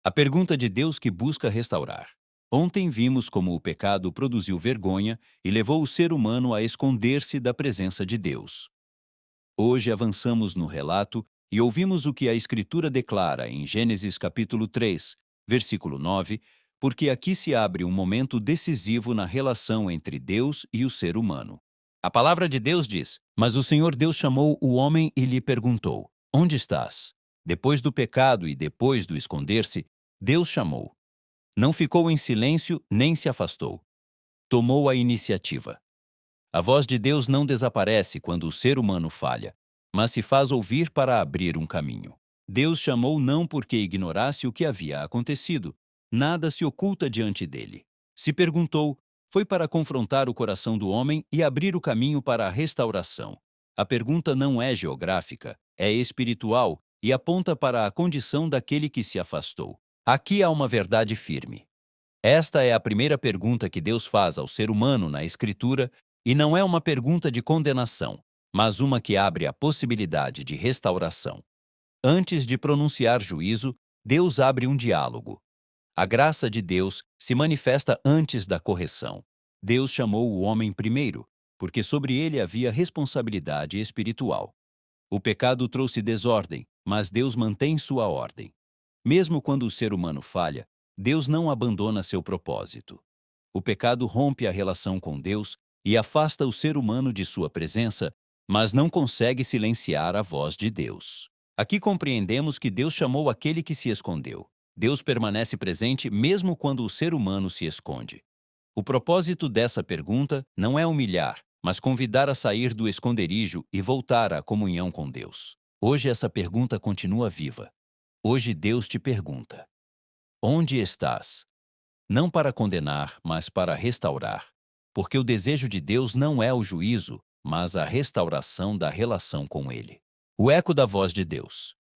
A pergunta de Deus que busca restaurar. Ontem vimos como o pecado produziu vergonha e levou o ser humano a esconder-se da presença de Deus. Hoje avançamos no relato e ouvimos o que a Escritura declara em Gênesis capítulo 3, versículo 9, porque aqui se abre um momento decisivo na relação entre Deus e o ser humano. A palavra de Deus diz: "Mas o Senhor Deus chamou o homem e lhe perguntou: Onde estás?" Depois do pecado e depois do esconder-se, Deus chamou. Não ficou em silêncio nem se afastou. Tomou a iniciativa. A voz de Deus não desaparece quando o ser humano falha, mas se faz ouvir para abrir um caminho. Deus chamou não porque ignorasse o que havia acontecido. Nada se oculta diante dele. Se perguntou, foi para confrontar o coração do homem e abrir o caminho para a restauração. A pergunta não é geográfica, é espiritual e aponta para a condição daquele que se afastou. Aqui há uma verdade firme. Esta é a primeira pergunta que Deus faz ao ser humano na Escritura, e não é uma pergunta de condenação, mas uma que abre a possibilidade de restauração. Antes de pronunciar juízo, Deus abre um diálogo. A graça de Deus se manifesta antes da correção. Deus chamou o homem primeiro, porque sobre ele havia responsabilidade espiritual. O pecado trouxe desordem, mas Deus mantém sua ordem. Mesmo quando o ser humano falha, Deus não abandona seu propósito. O pecado rompe a relação com Deus e afasta o ser humano de sua presença, mas não consegue silenciar a voz de Deus. Aqui compreendemos que Deus chamou aquele que se escondeu. Deus permanece presente mesmo quando o ser humano se esconde. O propósito dessa pergunta não é humilhar, mas convidar a sair do esconderijo e voltar à comunhão com Deus. Hoje essa pergunta continua viva. Hoje Deus te pergunta: onde estás? Não para condenar, mas para restaurar. Porque o desejo de Deus não é o juízo, mas a restauração da relação com Ele. O eco da voz de Deus.